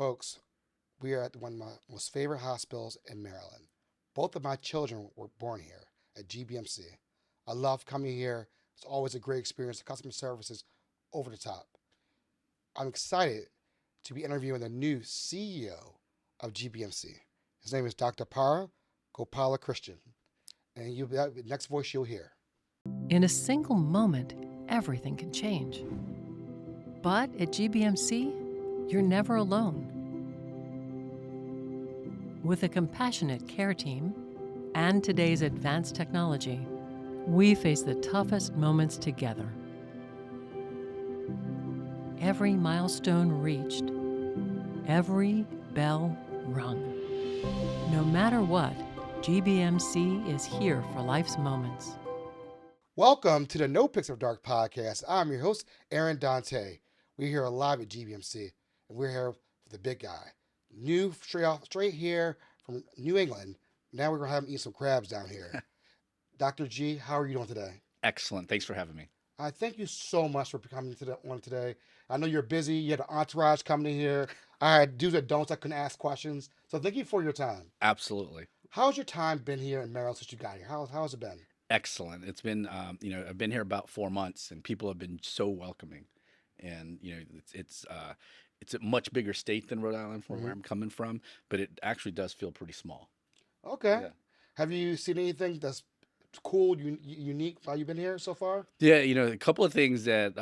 Folks, we are at one of my most favorite hospitals in Maryland. Both of my children were born here at GBMC. I love coming here. It's always a great experience. The customer service is over the top. I'm excited to be interviewing the new CEO of GBMC. His name is Dr. Paari Gopalakrishnan, and the next voice you'll hear. In a single moment, everything can change. But at GBMC, you're never alone. With a compassionate care team and today's advanced technology, we face the toughest moments together. Every milestone reached, every bell rung. No matter what, GBMC is here for life's moments. Welcome to the NoPixAfterDark podcast. I'm your host, Aaron Dante. We're here live at GBMC, and we're here for the big guy. New, straight here from New England. Now we're going to have him eat some crabs down here. Dr. G, how are you doing today? Excellent. Thanks for having me. I thank you so much for coming to the one today. I know you're busy. You had an entourage coming in here. I had do's and don'ts. I couldn't ask questions. So thank you for your time. Absolutely. How's your time been here in Maryland since you got here? How has it been? Excellent. It's been, I've been here about 4 months, and people have been so welcoming. And it's a much bigger state than Rhode Island from where I'm coming from, but it actually does feel pretty small. Okay. Yeah. Have you seen anything that's cool, unique while you've been here so far? Yeah, a couple of things that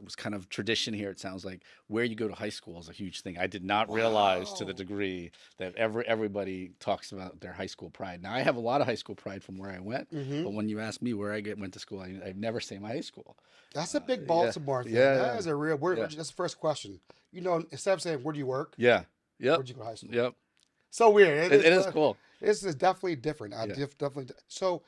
was kind of tradition here. It sounds like where you go to high school is a huge thing. I did not realize to the degree that everybody talks about their high school pride. Now, I have a lot of high school pride from where I went, but when you ask me where I went to school, I'd never say my high school. That's a big Baltimore thing. That is a real word. That's the first question. Instead of saying, where do you work? Yeah. Yep. Where'd you go to high school? Yep. So weird. It is cool. This is definitely different. Definitely. So,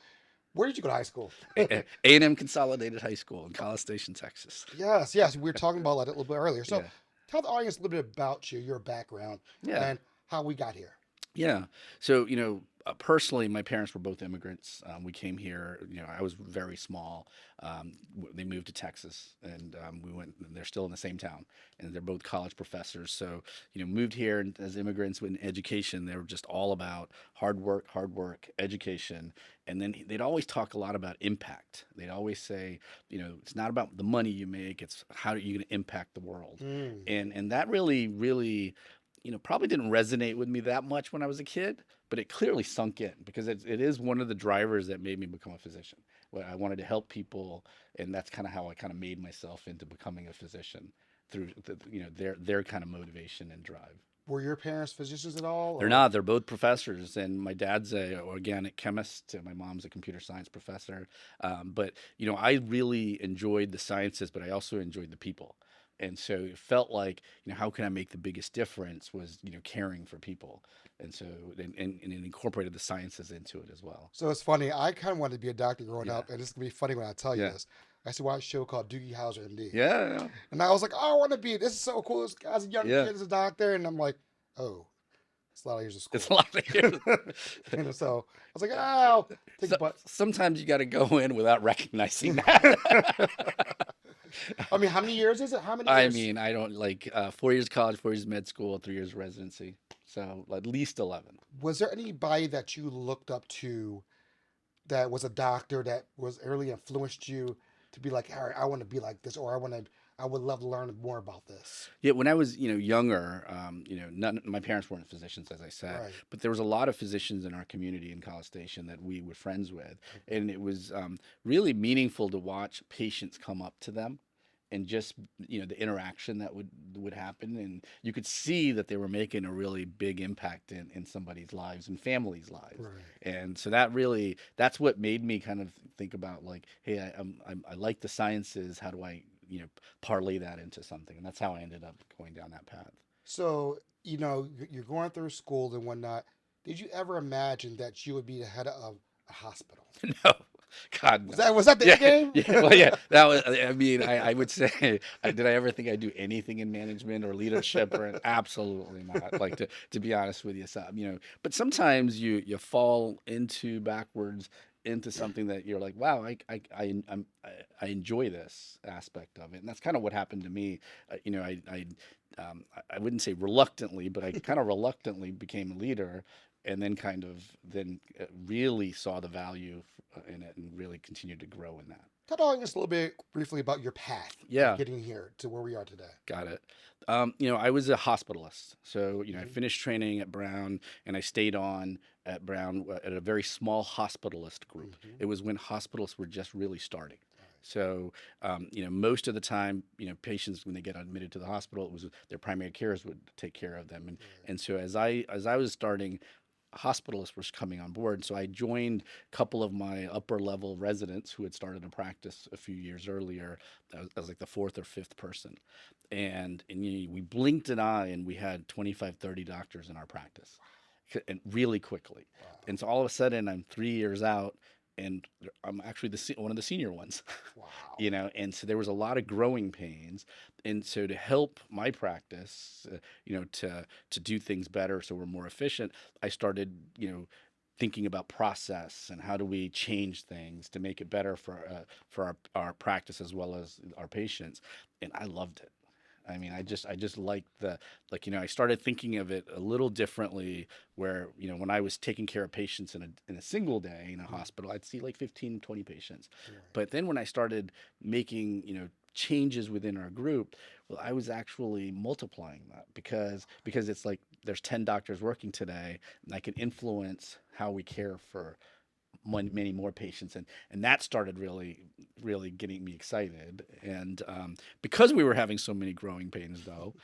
where did you go to high school? A&M Consolidated High School in College Station, Texas. Yes. We were talking about that a little bit earlier. So, tell the audience a little bit about you, your background, and how we got here. Yeah. So, personally, my parents were both immigrants. We came here, I was very small. They moved to Texas, and we went, they're still in the same town, and they're both college professors. So, moved here and as immigrants in education, they were just all about hard work, education. And then they'd always talk a lot about impact. They'd always say, it's not about the money you make, it's how are you going to impact the world. And that really probably didn't resonate with me that much when I was a kid, but it clearly sunk in because it is one of the drivers that made me become a physician. I wanted to help people, and that's kind of how I kind of made myself into becoming a physician through their kind of motivation and drive. Were your parents physicians at all? They're not. They're both professors, and my dad's an organic chemist, and my mom's a computer science professor. But I really enjoyed the sciences, but I also enjoyed the people. And so it felt like, how can I make the biggest difference was, caring for people. And so, and it incorporated the sciences into it as well. So it's funny. I kind of wanted to be a doctor growing up, and it's going to be funny when I tell you this. I used to watch a show called Doogie Howser, MD. Yeah. And I was like, oh, I want to be, this is so cool. This guy's a young kid as a doctor. And I'm like, oh, it's a lot of years of school. It's a lot of years. So I was like, oh, sometimes you got to go in without recognizing that. I mean, how many years is it? How many years? I mean, I don't 4 years of college, 4 years of med school, 3 years of residency. So at least 11. Was there anybody that you looked up to that was a doctor that was early influenced you to be like, all right, I want to be like this, or I would love to learn more about this? Yeah, when I was, younger, my parents weren't physicians, as I said, but there was a lot of physicians in our community in College Station that we were friends with. And it was really meaningful to watch patients come up to them and just, the interaction that would happen. And you could see that they were making a really big impact in somebody's lives and families' lives. And so that's what made me kind of think about like, hey, I like the sciences. How do I parlay that into something? And that's how I ended up going down that path. So, you're going through school and whatnot. Did you ever imagine that you would be the head of a hospital? No. God, no. Was that the game? Yeah, well, yeah, that was. I mean, I would say, did I ever think I'd do anything in management or leadership? Or absolutely not. Like to be honest with you, so, but sometimes you fall into backwards into something that you're like, wow, I enjoy this aspect of it. And that's kind of what happened to me. I wouldn't say reluctantly, but I kind of reluctantly became a leader, and then really saw the value in it and really continued to grow in that. Tell us a little bit briefly about your path Yeah. of getting here to where we are today. Got it. I was a hospitalist. So, I finished training at Brown, and I stayed on at Brown at a very small hospitalist group. It was when hospitalists were just really starting. So, most of the time, patients, when they get admitted to the hospital, it was their primary cares would take care of them. And so as I was starting, hospitalists were coming on board. So I joined a couple of my upper level residents who had started a practice a few years earlier. I was like the fourth or fifth person. And we blinked an eye and we had 25, 30 doctors in our practice, and really quickly. Wow. And so all of a sudden I'm 3 years out, and I'm actually one of the senior ones. Wow. And so there was a lot of growing pains. And so to help my practice, to do things better so we're more efficient, I started, thinking about process and how do we change things to make it better for our practice as well as our patients. And I loved it. I mean, I just liked I started thinking of it a little differently where, when I was taking care of patients in a single day in a hospital, I'd see like 15, 20 patients. Right. But then when I started making, changes within our group, well, I was actually multiplying that because it's like there's 10 doctors working today, and I can influence how we care for many more patients, and that started really getting me excited. And because we were having so many growing pains, though,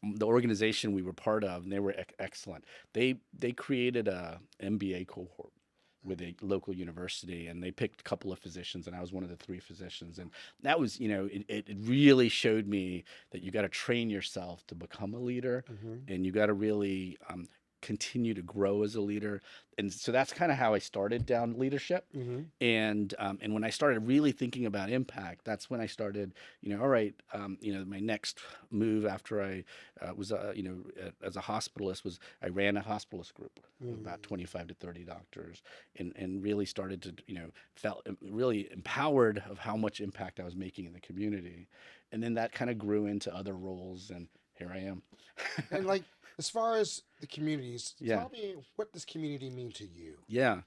the organization we were part of, and they were excellent, they created a MBA cohort with a local university, and they picked a couple of physicians, and I was one of the 3 physicians. And that was, it really showed me that you got to train yourself to become a leader, and you got to really continue to grow as a leader. And so that's kind of how I started down leadership. And when I started really thinking about impact, that's when I started, all right, my next move after I was, as a hospitalist, was I ran a hospitalist group of about 25 to 30 doctors, and really started to, felt really empowered of how much impact I was making in the community. And then that kind of grew into other roles, and here I am. And as far as the communities, Yeah. tell me, what does community mean to you? Yeah.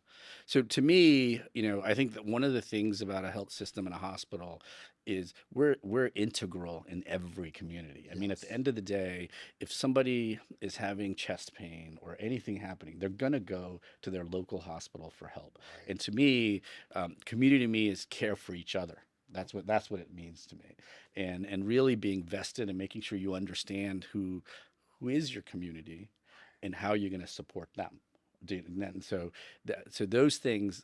So to me, I think that one of the things about a health system and a hospital is we're integral in every community. I mean, at the end of the day, if somebody is having chest pain or anything happening, they're gonna go to their local hospital for help. Right. And to me, community to me is care for each other. That's what it means to me, and really being vested and making sure you understand who is your community and how you're going to support them. And so those things,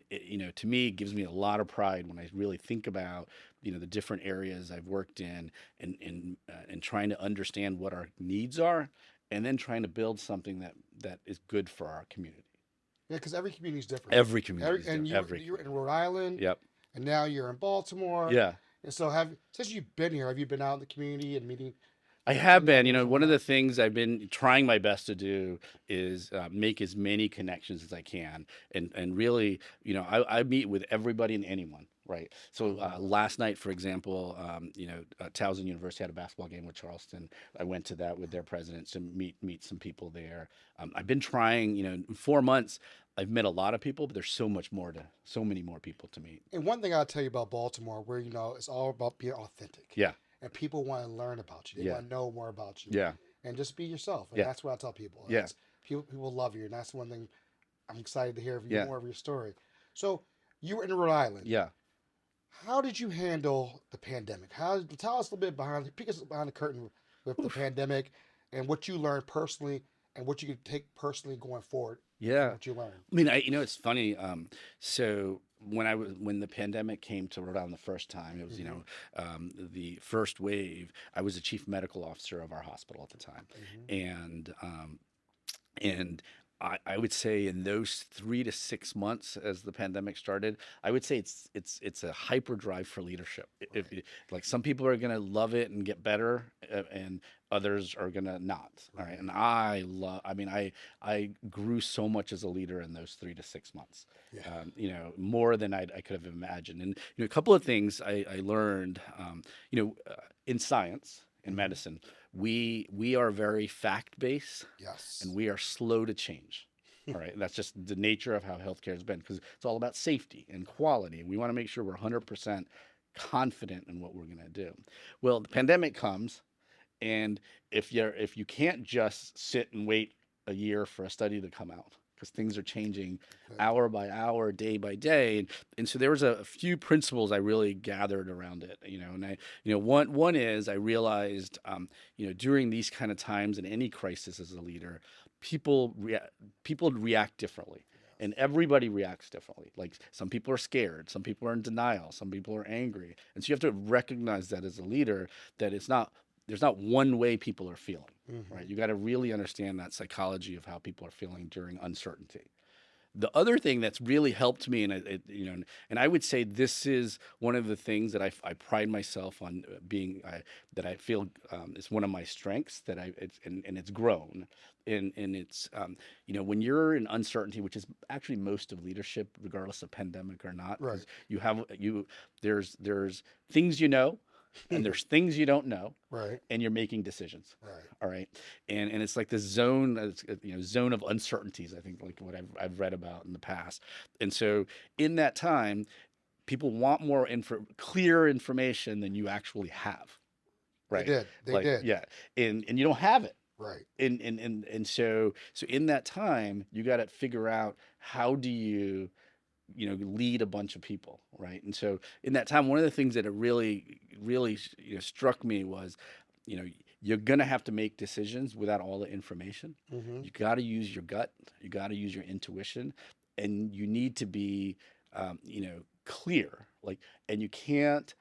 to me, gives me a lot of pride when I really think about, the different areas I've worked in, and trying to understand what our needs are, and then trying to build something that is good for our community. Yeah, because every community is different. Every community is different. And you're in Rhode Island. Yep. And now you're in Baltimore. Yeah. And so since you've been here, have you been out in the community and meeting? I have been. One of the things I've been trying my best to do is make as many connections as I can, and really, I meet with everybody and anyone. Right. So last night, for example, Towson University had a basketball game with Charleston. I went to that with their presidents to meet some people there. I've been trying. In 4 months, I've met a lot of people, but there's so many more people to meet. And one thing I'll tell you about Baltimore, where it's all about being authentic. Yeah. And people want to learn about you. They want to know more about you. Yeah. And just be yourself. And Yeah. that's what I tell people. Yeah. People love you. And that's one thing I'm excited to hear more of your story. So you were in Rhode Island. Yeah. How did you handle the pandemic? Tell us a little bit peek us behind the curtain with the pandemic, and what you learned personally and what you could take personally going forward. Yeah. What you learned. I mean, it's funny. So when the pandemic came to Rhode Island the first time, it was, the first wave, I was the chief medical officer of our hospital at the time. And I would say in those 3 to 6 months as the pandemic started, I would say it's a hyperdrive for leadership. Like some people are going to love it and get better, and others are going to not. All right. And I grew so much as a leader in those 3 to 6 months, Yeah. More than I could have imagined. And, a couple of things I learned, in science, in medicine, we are very fact-based, Yes. and we are slow to change. All right. That's just the nature of how healthcare has been, because it's all about safety and quality. And we want to make sure we're 100% confident in what we're going to do. Well, the pandemic comes, and if you can't just sit and wait a year for a study to come out, because things are changing hour by hour, day by day, and so there was a few principles I really gathered around it. And one is I realized, during these kind of times in any crisis as a leader, people react differently. And everybody reacts differently. Like some people are scared, some people are in denial, some people are angry. And so you have to recognize that as a leader, that there's not one way people are feeling, right? You got to really understand that psychology of how people are feeling during uncertainty. The other thing that's really helped me, and I would say this is one of the things that I pride myself on that I feel is one of my strengths, and it's grown, and it's when you're in uncertainty, which is actually most of leadership, regardless of pandemic or not, Right. there's things and there's things you don't know, Right. and you're making decisions. Right. All right. And it's like this zone, zone of uncertainties, I think, like what I've read about in the past. And so in that time, people want more clear information than you actually have. Right. They did. Yeah. And you don't have it. Right. And so in that time, you got to figure out, how do you lead a bunch of people, right? And so in that time, one of the things that it really struck me was, you're gonna have to make decisions without all the information. You got to use your gut, you got to use your intuition, and you need to be, clear. And you can't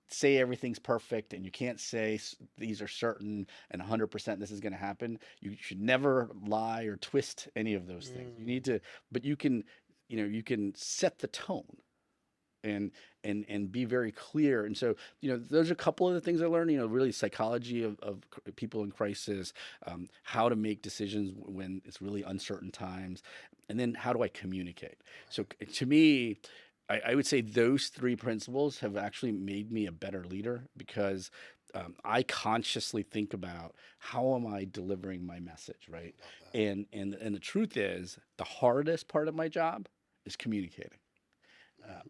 say everything's perfect, and you can't say these are certain and 100% this is going to happen. You should never lie or twist any of those things. You need to, but you can set the tone and be very clear. And so, those are a couple of the things I learned, really psychology of people in crisis, how to make decisions when it's really uncertain times, and then how do I communicate? So to me, I would say those three principles have actually made me a better leader, because I consciously think about, how am I delivering my message, right? And the truth is, the hardest part of my job is communicating.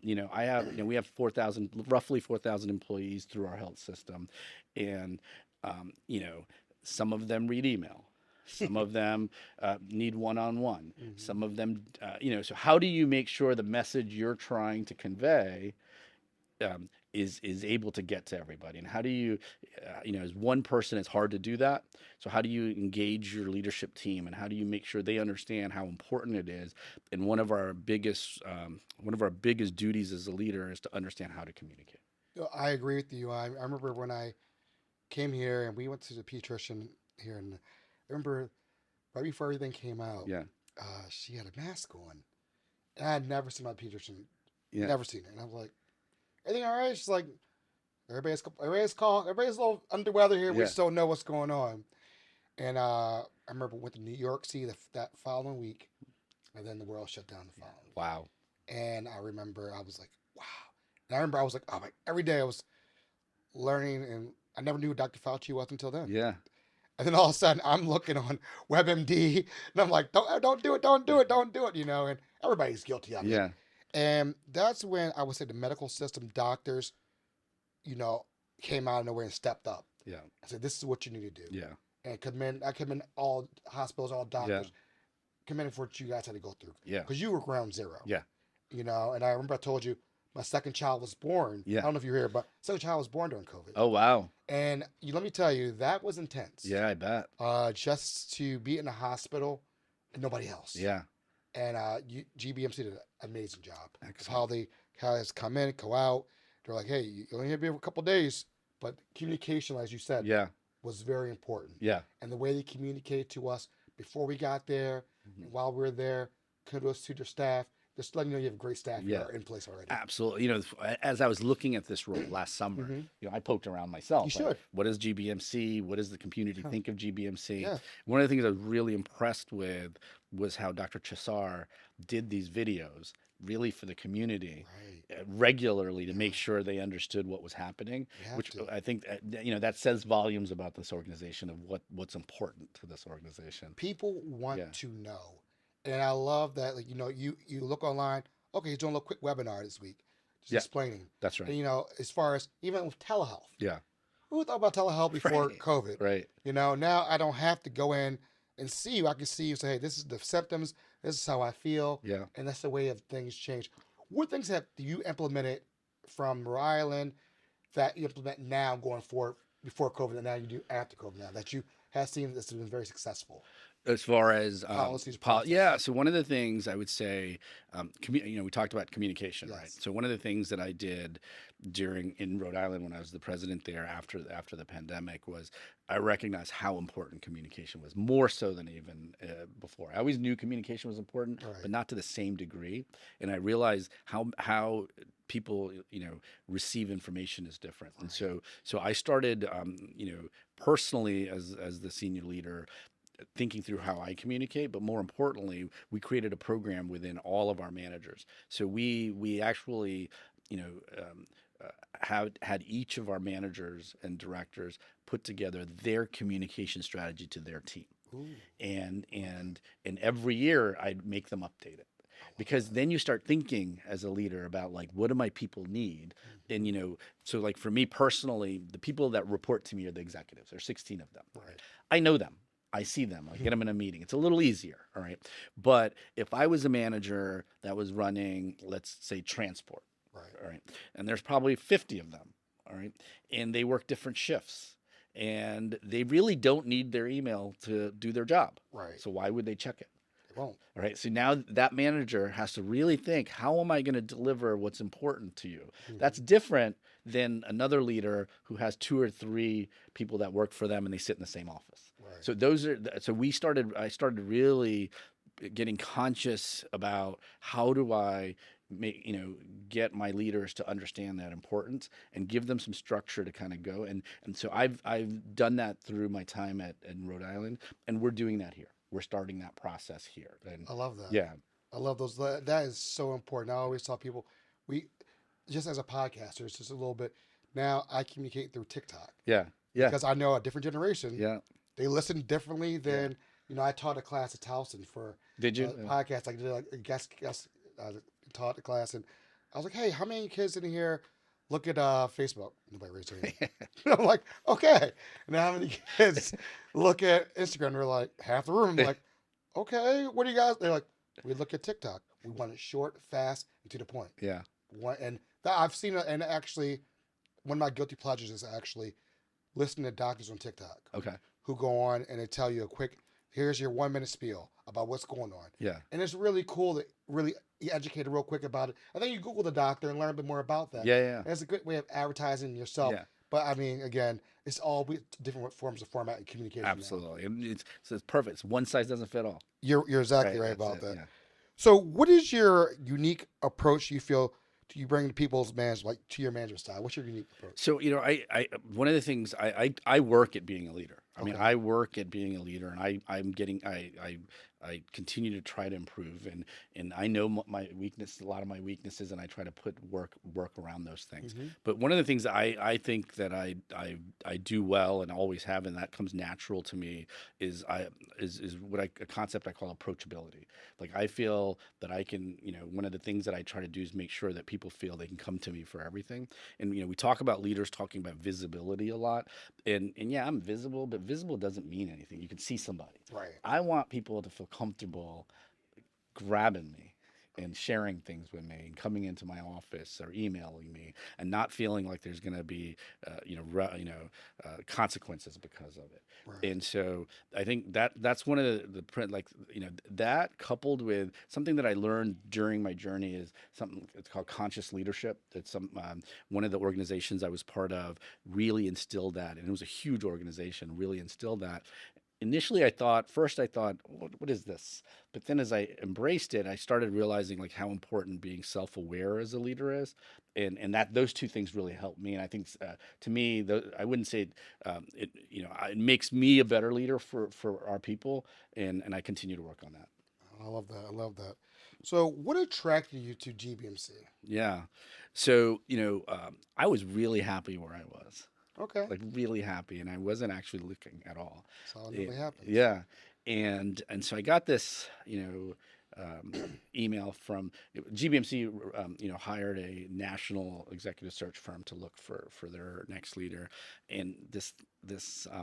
We have roughly 4,000 employees through our health system, and some of them read email, some of them need one-on-one, some of them, so how do you make sure the message you're trying to convey is able to get to everybody? And how do you, as one person, it's hard to do that. So how do you engage your leadership team, and how do you make sure they understand how important it is? And one of our biggest duties as a leader is to understand how to communicate. I agree with you. I remember when I came here and we went to the pediatrician here, and I remember right before everything came out, Yeah. She had a mask on, and I had never seen my pediatrician, Yeah. never seen her, and I was like, "Everything all right?" She's like, everybody's calm, everybody's a little under weather here. We Yeah. just don't know what's going on." And I remember we went to New York City that following week, and then the world shut down the following week. Wow. And I remember I was like, "Wow!" And I remember I was like, "Oh my!" Every day I was learning, and I never knew who Dr. Fauci was until then. Yeah. And then all of a sudden, I'm looking on WebMD, and I'm like, don't do it, don't do it, don't do it, and everybody's guilty of it. Yeah. And that's when I would say the medical system, doctors, came out of nowhere and stepped up. Yeah. I said, this is what you need to do. Yeah. And I commend all hospitals, all doctors, commended for what you guys had to go through. Yeah. Because you were ground zero. Yeah. And I remember I told you, my second child was born. Yeah. I don't know if you're here, but second child was born during COVID. Oh, wow. And let me tell you, that was intense. Yeah, I bet. Just to be in a hospital and nobody else. Yeah. And GBMC did an amazing job. Excellent. Of how they guys come in, go out. They're like, hey, you only have to be here for a couple of days, but communication, as you said, Yeah. was very important. Yeah. And the way they communicated to us before we got there, And while we're there, kudos to your staff. Just letting you know you have a great staff Yeah. here in place already. Absolutely. As I was looking at this role last summer, I poked around myself. You should. Like, what is GBMC? What does the community think of GBMC? Yeah. One of the things I was really impressed with was how Dr. Chisar did these videos really for the community regularly to make sure they understood what was happening, which I think, that says volumes about this organization, of what's important to this organization. People want to know. And I love that, like, you look online, okay, he's doing a little quick webinar this week, just explaining. That's right. And, as far as even with telehealth. Yeah. Who thought about telehealth before COVID? Right. Now I don't have to go in and see you. I can see you say, hey, this is the symptoms. This is how I feel. Yeah. And that's the way of things change. What things have you implemented from Rhode Island that you implement now going forward before COVID and now you do after COVID now that you have seen that's been very successful? As far as policies, so one of the things I would say, we talked about communication, right? So one of the things that I did in Rhode Island when I was the president there after the pandemic was I recognized how important communication was, more so than even before. I always knew communication was important, but not to the same degree. And I realized how people receive information is different. And so I started personally as the senior leader, thinking through how I communicate, but more importantly, we created a program within all of our managers. So we actually, had each of our managers and directors put together their communication strategy to their team. And every year I'd make them update it. Because then you start thinking as a leader about, like, what do my people need? And, so like for me personally, the people that report to me are the executives. There's 16 of them. I know them. I see them. I get them in a meeting. It's a little easier, all right? But if I was a manager that was running, let's say, transport, all right, and there's probably 50 of them, all right, and they work different shifts, and they really don't need their email to do their job. So why would they check it? They won't. All right. So now that manager has to really think, how am I going to deliver what's important to you? That's different than another leader who has 2 or 3 people that work for them and they sit in the same office. So I started really getting conscious about how do I get my leaders to understand that importance and give them some structure to kind of go. And so I've done that through my time in Rhode Island, and we're doing that here. We're starting that process here. And I love that. Yeah. I love those. That is so important. I always tell people, just as a podcaster, it's just a little bit, now I communicate through TikTok. Yeah. Because I know a different generation. Yeah. They listen differently than, I taught a class at Towson for Did you? Podcast. I did a guest taught the class, and I was like, hey, how many kids in here look at Facebook? Nobody raised their hand. I'm like, okay. And how many kids look at Instagram? They're like, half the room. I'm like, okay, what do you guys? They're like, we look at TikTok. We want it short, fast, and to the point. Yeah. I've seen it, and actually, one of my guilty pleasures is actually listening to doctors on TikTok. Okay. Who go on and they tell you a quick, here's your 1-minute spiel about what's going on. Yeah. And it's really cool that really you educate real quick about it. I think you Google the doctor and learn a bit more about that. Yeah. And it's a good way of advertising yourself. Yeah. But I mean, again, it's all different forms of format and communication. Absolutely. And it's perfect. It's one size doesn't fit all. You're exactly right about that. Yeah. So what is your unique approach you feel you bring to people's management, like to your management style? What's your unique approach? So, I one of the things I work at being a leader. I mean, I work at being a leader, and I continue to try to improve, and I know my weakness, a lot of my weaknesses, and I try to put work around those things. But one of the things I think that I do well and always have, and that comes natural to me, is a concept I call approachability. Like, I feel that I can, one of the things that I try to do is make sure that people feel they can come to me for everything. And we talk about leaders talking about visibility a lot, and yeah, I'm visible, but visible doesn't mean anything. You can see somebody. Right. I want people to feel comfortable grabbing me and sharing things with me and coming into my office or emailing me and not feeling like there's going to be consequences because of it. Right. And so I think that's one of the that coupled with something that I learned during my journey is something it's called conscious leadership. It's one of the organizations I was part of really instilled that, and it was a huge organization, really instilled that. initially I thought, what is this? But then as I embraced it, I started realizing like how important being self-aware as a leader is, and that those two things really helped me. And I think to me, I wouldn't say it, it makes me a better leader for our people, and I continue to work on that. I love that. I love that. So, what attracted you to GBMC? Yeah. So, I was really happy where I was, Okay, like really happy, and I wasn't actually looking at all. so it Eh, nearly happens. yeah. And so I got this, email from GBMC, hired a national executive search firm to look for their next leader, and this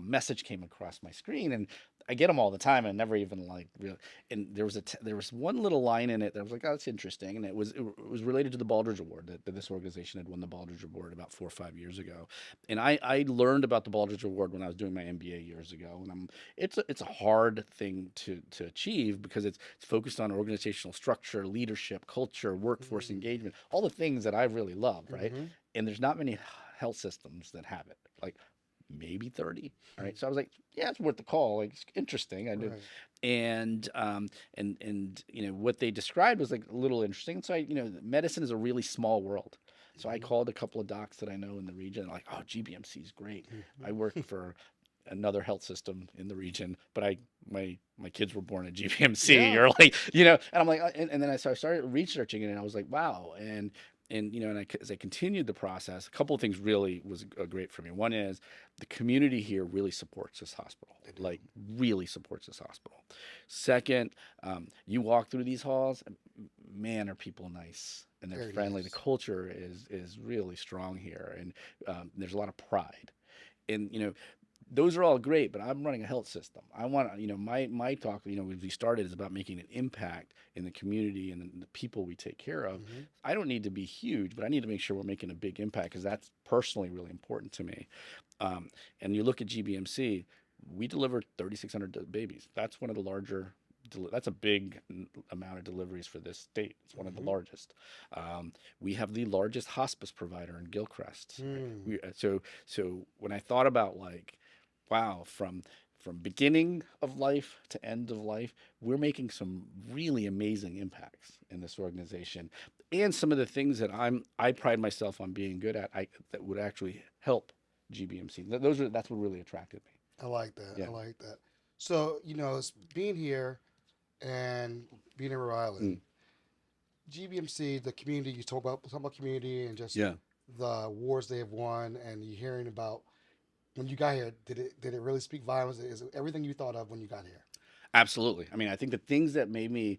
message came across my screen, and I get them all the time. I never even like really. And there was one little line in it that I was like, oh, that's interesting, and it was related to the Baldrige Award that this organization had won the Baldrige Award about 4 or 5 years ago, and I learned about the Baldrige Award when I was doing my MBA years ago, and it's a hard thing to achieve because it's focused on organizational structure, leadership, culture, workforce engagement, all the things that I really love, right? Mm-hmm. And there's not many health systems that have it. Like maybe 30. All right. So I was like, yeah, it's worth the call. Like it's interesting. I do. Right. And what they described was like a little interesting. So medicine is a really small world. So I called a couple of docs that I know in the region, like, oh, GBMC is great. I work for another health system in the region, but my kids were born at GBMC, Yeah. or like, and I'm like, and then I started researching it, and I was like, wow. As I continued the process, a couple of things really was great for me. One is the community here really supports this hospital, like really supports this hospital. Second, you walk through these halls, man, are people nice and they're Very friendly. The nice. culture is really strong here, and there's a lot of pride. And those are all great, but I'm running a health system. I want, my talk, when we started, is about making an impact in the community and the people we take care of. Mm-hmm. I don't need to be huge, but I need to make sure we're making a big impact because that's personally really important to me. And you look at GBMC, we delivered 3,600 babies. That's one of the larger. That's a big amount of deliveries for this state. It's one of the Mm-hmm. largest. We have the largest hospice provider in Gilchrist. Right? Mm. So when I thought about like, wow, from beginning of life to end of life, we're making some really amazing impacts in this organization, and some of the things that I pride myself on being good at, that would actually help GBMC. That's what really attracted me. I like that. I Yeah. like that. So, it's being here and being in Rhode Island, Mm. GBMC, the community, you talk about community and just Yeah. the wars they have won, and you hearing about when you got here, did it really speak volumes? Is it everything you thought of when you got here? Absolutely. I mean, I think the things that made me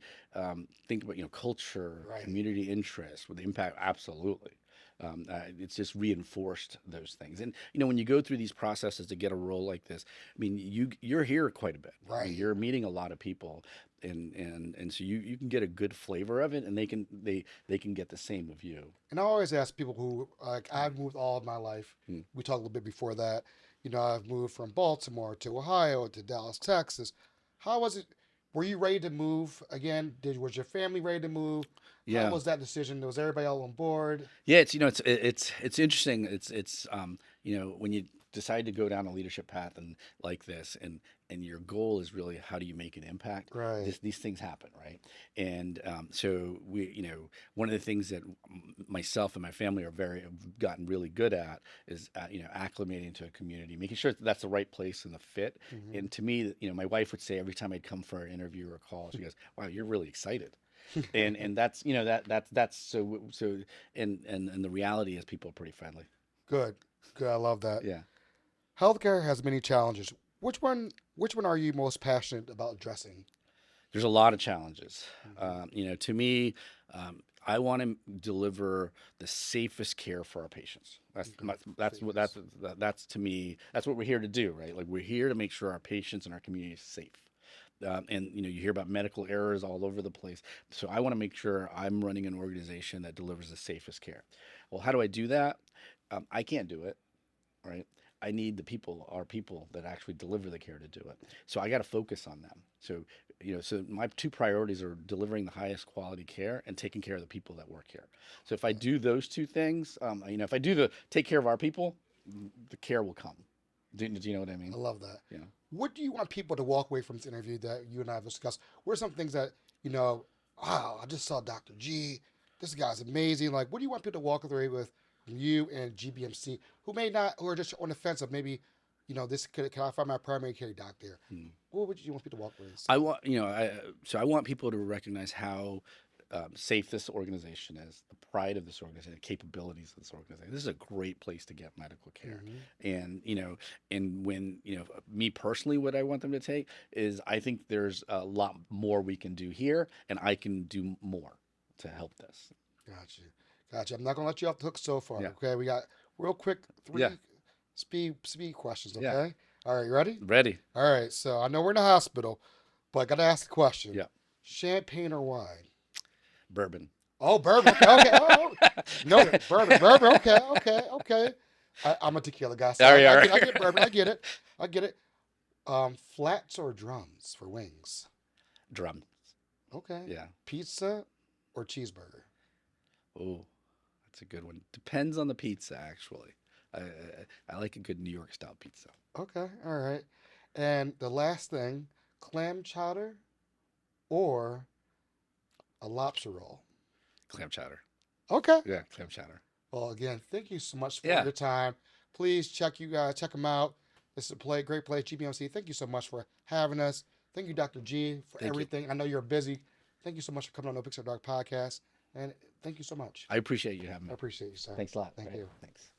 think about, culture, Right. community interest with impact, absolutely. It's just reinforced those things. And, when you go through these processes to get a role like this, I mean, you're here quite a bit. I mean, Right. you're meeting a lot of people, and so you can get a good flavor of it, and they can get the same of you. And I always ask people who, like, I've moved all of my life. Mm. We talked a little bit before that. I've moved from Baltimore to Ohio to Dallas, Texas. How was it? Were you ready to move again? Was your family ready to move? How Yeah. was that decision? Was everybody all on board? Yeah, it's interesting. It's when you decide to go down a leadership path and like this, and your goal is really how do you make an impact. Right. These things happen, right? And so one of the things that myself and my family have gotten really good at is acclimating to a community, making sure that that's the right place and the fit. Hmm. And to me, my wife would say every time I'd come for an interview or a call, she goes, "Wow, you're really excited." And that's that's so and the reality is people are pretty friendly. Good. Good. I love that. Yeah. Healthcare has many challenges. Which one are you most passionate about addressing? There's a lot of challenges. Hmm. To me, I want to deliver the safest care for our patients. That's to me. That's what we're here to do, right? Like we're here to make sure our patients and our community is safe. And you hear about medical errors all over the place. So I want to make sure I'm running an organization that delivers the safest care. Well, how do I do that? I can't do it, right? I need our people that actually deliver the care to do it. So I got to focus on them. So my two priorities are delivering the highest quality care and taking care of the people that work here. So if I do those two things, if I do take care of our people, the care will come. Do you know what I mean? I love that. Yeah. What do you want people to walk away from this interview that you and I have discussed? What are some things that, you know, wow, I just saw Dr. G. This guy's amazing. Like, what do you want people to walk away with from you and GBMC who may not, who are just on the fence of maybe, you know, can I find my primary care doctor? What would you want people to walk away with? I want people to recognize how safe this organization is, the pride of this organization, the capabilities of this organization. This is a great place to get medical care. And, and when, me personally, what I want them to take is I think there's a lot more we can do here, and I can do more to help this. Gotcha. I'm not going to let you off the hook so far. Yeah. Okay. We got real quick three speed questions. Okay. Yeah. All right. You ready? Ready. All right. So I know we're in the hospital, but I got to ask the question. Yeah. Champagne or wine? Bourbon. Oh, bourbon. Okay. Oh, no, bourbon. Okay. I'm a tequila guy. So All right. I get bourbon. I get it. Flats or drums for wings? Drums. Okay. Yeah. Pizza or cheeseburger? Oh, that's a good one. Depends on the pizza, actually. I like a good New York style pizza. Okay. All right. And the last thing, clam chowder or a lobster roll? Clam chowder. Okay. Yeah, clam chowder. Well, again, thank you so much for your time. Please check them out. This is a great place, GBMC. Thank you so much for having us. Thank you, Dr. G, for everything. I know you're busy. Thank you so much for coming on NoPixAfterDark podcast. And thank you so much. I appreciate you having me. I appreciate you, sir. Thanks a lot. Thank you. Thanks.